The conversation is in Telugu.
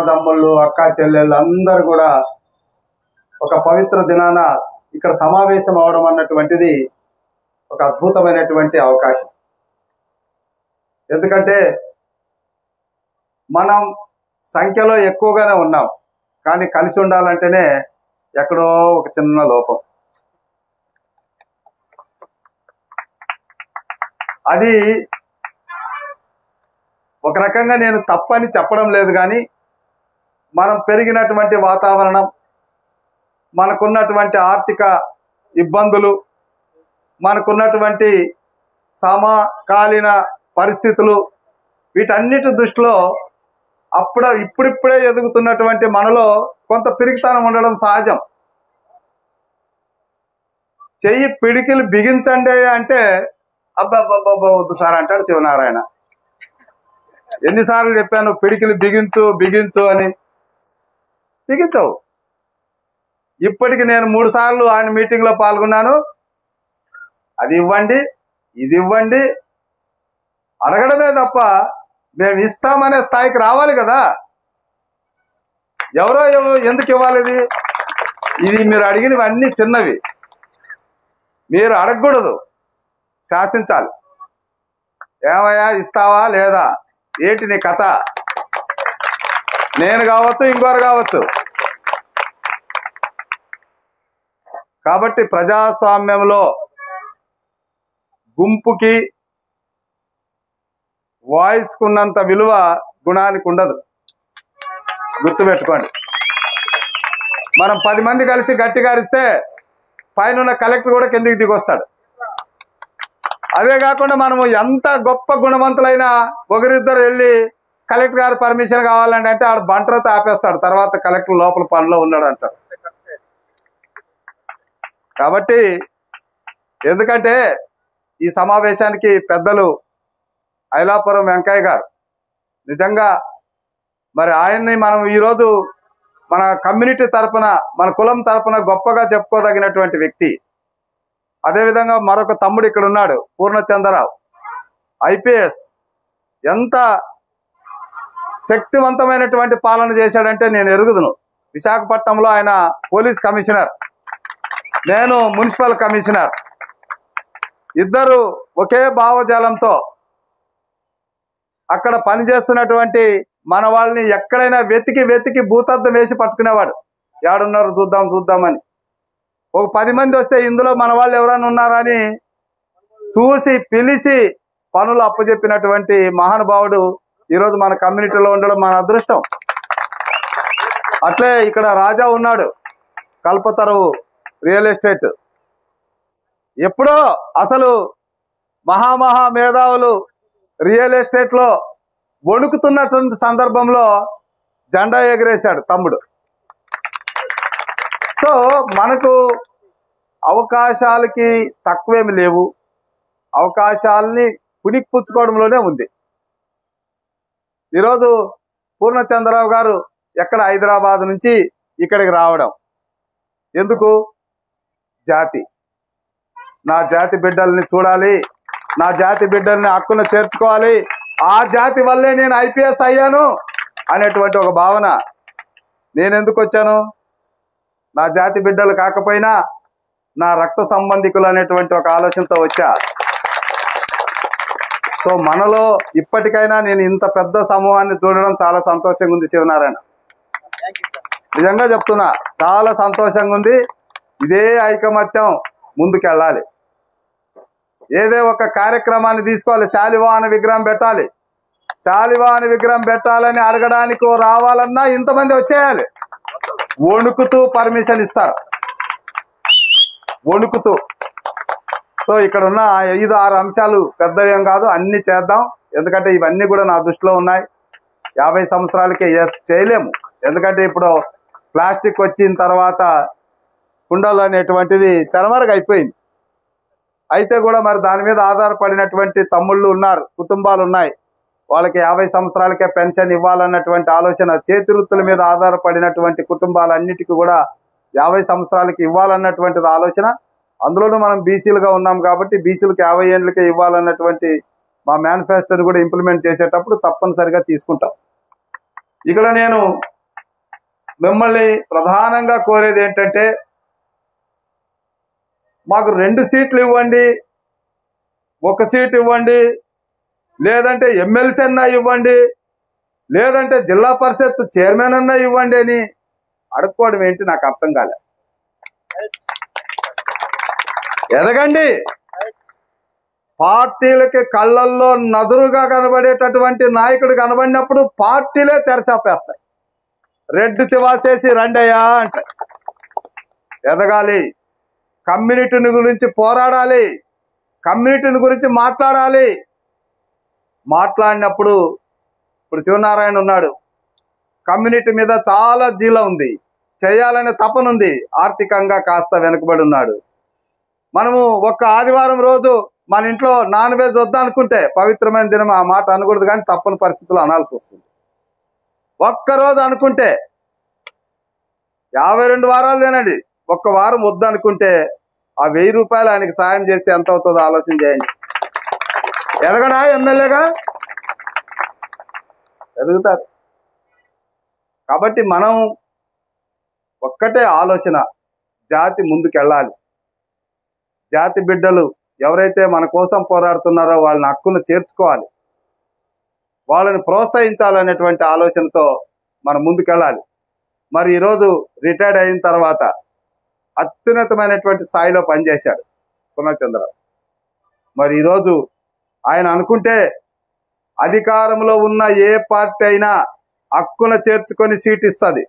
అన్నదమ్ముళ్ళు అక్క చెల్లెళ్ళు అందరూ కూడా ఒక పవిత్ర దినాన ఇక్కడ సమావేశం అవడం అన్నటువంటిది ఒక అద్భుతమైనటువంటి అవకాశం. ఎందుకంటే మనం సంఖ్యలో ఎక్కువగానే ఉన్నాం, కానీ కలిసి ఉండాలంటేనే ఎక్కడో ఒక చిన్న లోపం. అది ఒక రకంగా నేను తప్పని చెప్పడం లేదు, కానీ మనం పెరిగినటువంటి వాతావరణం, మనకున్నటువంటి ఆర్థిక ఇబ్బందులు, మనకున్నటువంటి సమకాలీన పరిస్థితులు, వీటన్నిటి దృష్టిలో ఇప్పుడిప్పుడే ఎదుగుతున్నటువంటి మనలో కొంత పిరికితనం ఉండడం సహజం. చెయ్యి పిడికిలు బిగించండి అంటే అబ్బబ్బబ్బబ్బ వద్దు సార్ అంటాడు శివనారాయణ. ఎన్నిసార్లు చెప్పాను పిడికిలు బిగించు బిగించు అని, బిగించవు. ఇప్పటికి నేను 3 సార్లు ఆయన మీటింగ్లో పాల్గొన్నాను. అది ఇవ్వండి ఇది ఇవ్వండి అడగడమే తప్ప మేము ఇస్తామనే స్థాయికి రావాలి కదా. ఎవరో ఎందుకు ఇవ్వాలి? ఇది మీరు అడిగినవన్నీ చిన్నవి, మీరు అడగకూడదు, శాసించాలి. ఏమయ్యా ఇస్తావా లేదా, ఏంటి నీ కథ? నేను కావచ్చు ఇంకోరు కావచ్చు. కాబట్టి ప్రజాస్వామ్యంలో గుంపుకి వాయిస్కు ఉన్నంత విలువ గుణానికి ఉండదు, గుర్తుపెట్టుకోండి. మనం 10 మంది కలిసి గట్టిగా అరిస్తే పైన కలెక్టర్ కూడా కిందికి దిగొస్తాడు. అదే కాకుండా మనము ఎంత గొప్ప గుణవంతులైనా ఒకరిద్దరు వెళ్ళి కలెక్టర్ గారు పర్మిషన్ కావాలంటే ఆడు బంటరతో ఆపేస్తాడు, తర్వాత కలెక్టర్ లోపల పనిలో ఉన్నాడు అంటాడు. కాబట్టి ఎందుకంటే ఈ సమావేశానికి పెద్దలు ఐలాపురం వెంకయ్య గారు, నిజంగా మరి ఆయన్ని మనం ఈరోజు మన కమ్యూనిటీ తరపున, మన కులం తరపున గొప్పగా చెప్పుకోదగినటువంటి వ్యక్తి. అదేవిధంగా మరొక తమ్ముడు ఇక్కడ ఉన్నాడు, పూర్ణచంద్రరావు, ఐపీఎస్. ఎంత శక్తివంతమైనటువంటి పాలన చేశాడంటే నేను ఎరుగుదును. విశాఖపట్నంలో ఆయన పోలీస్ కమిషనర్, నేను మున్సిపల్ కమిషనర్. ఇద్దరు ఒకే భావజాలంతో అక్కడ పనిచేస్తున్నటువంటి మన వాళ్ళని ఎక్కడైనా వెతికి భూతద్దం వేసి పట్టుకునేవాడు. ఏడున్నారు చూద్దామని. ఒక 10 మంది వస్తే ఇందులో మన వాళ్ళు ఎవరైనా ఉన్నారని చూసి పిలిచి పనులు అప్పచెప్పినటువంటి మహానుభావుడు ఈరోజు మన కమ్యూనిటీలో ఉండడం మన అదృష్టం. అట్లే ఇక్కడ రాజా ఉన్నాడు, కల్పతరువు రియల్ ఎస్టేట్. ఎప్పుడో అసలు మహా మేధావులు రియల్ ఎస్టేట్లో వణుకుతున్నటువంటి సందర్భంలో జెండా ఎగరేశాడు తమ్ముడు. సో మనకు అవకాశాలకి తక్కువేమి లేవు, అవకాశాలని పుణికిపుచ్చుకోవడంలోనే ఉంది. ఈరోజు పూర్ణచంద్రరావు గారు ఎక్కడ హైదరాబాద్ నుంచి ఇక్కడికి రావడం ఎందుకు? జాతి, నా జాతి బిడ్డల్ని చూడాలి, నా జాతి బిడ్డల్ని హక్కున చేర్చుకోవాలి, ఆ జాతి వల్లే నేను ఐపీఎస్ అయ్యాను అనేటువంటి ఒక భావన. నేను ఎందుకు వచ్చాను? నా జాతి బిడ్డలు కాకపోయినా నా రక్త సంబంధికులు అనేటువంటి ఒక ఆలోచనతో వచ్చా. సో మనలో ఇప్పటికైనా నేను ఇంత పెద్ద సమూహాన్ని చూడడం చాలా సంతోషంగా ఉంది శివనారాయణ, నిజంగా చెప్తున్నా, చాలా సంతోషంగా ఉంది. ఇదే ఐకమత్యం ముందుకెళ్ళాలి. ఏదో ఒక కార్యక్రమాన్ని తీసుకోవాలి, శాలివాహన విగ్రహం పెట్టాలి, శాలివాహన విగ్రహం పెట్టాలని అడగడానికి రావాలన్నా ఇంతమంది వచ్చేయాలి. వణుకుతూ పర్మిషన్ ఇస్తారు, వణుకుతూ. సో ఇక్కడ ఉన్న 5-6 అంశాలు పెద్దవేం కాదు, అన్ని చేద్దాం. ఎందుకంటే ఇవన్నీ కూడా నా దృష్టిలో ఉన్నాయి. 50 సంవత్సరాలకే చేయలేము, ఎందుకంటే ఇప్పుడు ప్లాస్టిక్ వచ్చిన తర్వాత కుండలు అనేటువంటిది తెరమరుగు అయిపోయింది. అయితే కూడా మరి దాని మీద ఆధారపడినటువంటి తమ్ముళ్ళు ఉన్నారు, కుటుంబాలు ఉన్నాయి, వాళ్ళకి 50 సంవత్సరాలకే పెన్షన్ ఇవ్వాలన్నటువంటి ఆలోచన, చేతి వృత్తుల మీద ఆధారపడినటువంటి కుటుంబాలన్నిటికీ కూడా 50 సంవత్సరాలకి ఇవ్వాలన్నటువంటిది ఆలోచన. అందులోనూ మనం బీసీలుగా ఉన్నాం కాబట్టి బీసీలకు 50 ఏళ్ళకే ఇవ్వాలన్నటువంటి మా మేనిఫెస్టోని కూడా ఇంప్లిమెంట్ చేసేటప్పుడు తప్పనిసరిగా తీసుకుంటాం. ఇక్కడ నేను మిమ్మల్ని ప్రధానంగా కోరేది ఏంటంటే, మాకు 2 సీట్లు ఇవ్వండి, 1 సీట్ ఇవ్వండి, లేదంటే ఎమ్మెల్సీ అన్నా ఇవ్వండి, లేదంటే జిల్లా పరిషత్ చైర్మన్ అన్నా ఇవ్వండి అని అడుక్కోవడం ఏంటి నాకు అర్థం కాలే. ఎదగండి. పార్టీలకి కళ్ళల్లో నదురుగా కనబడేటటువంటి నాయకుడు కనబడినప్పుడు పార్టీలే తెరచాపేస్తాయి. రెడ్ తివాసేసి రండయ్యా అంటే. ఎదగాలి, కమ్యూనిటీని గురించి పోరాడాలి, కమ్యూనిటీని గురించి మాట్లాడాలి. మాట్లాడినప్పుడు ఇప్పుడు శివనారాయణ ఉన్నాడు, కమ్యూనిటీ మీద చాలా జీల ఉంది, చేయాలనే తపనుంది, ఆర్థికంగా కాస్త వెనుకబడి ఉన్నాడు. మనము ఒక్క ఆదివారం రోజు మన ఇంట్లో నాన్ వెజ్ వద్దనుకుంటే, పవిత్రమైన దినం ఆ మాట అనకూడదు కానీ తప్పని పరిస్థితులు అనాల్సి వస్తుంది. ఒక్కరోజు అనుకుంటే 52 వారాలు తినండి, ఒక్క వారం వద్దనుకుంటే ఆ 1000 రూపాయలు ఆయనకి సాయం చేసి ఎంత అవుతుందో ఆలోచన చేయండి. ఎదగడా ఎమ్మెల్యేగా? ఎదుగుతారు. కాబట్టి మనం ఒక్కటే ఆలోచన, జాతి ముందుకెళ్ళాలి. జాతి బిడ్డలు ఎవరైతే మన కోసం పోరాడుతున్నారో వాళ్ళని హక్కును చేర్చుకోవాలి, వాళ్ళని ప్రోత్సహించాలనేటువంటి ఆలోచనతో మనం ముందుకెళ్ళాలి. మరి ఈరోజు రిటైర్డ్ అయిన తర్వాత అత్యున్నతమైనటువంటి స్థాయిలో పనిచేశాడు పూర్ణచంద్రరావు. మరి ఈరోజు ఆయన అనుకుంటే అధికారంలో ఉన్న ఏ పార్టీ అయినా హక్కున చేర్చుకొని సీట్ ఇస్తుంది.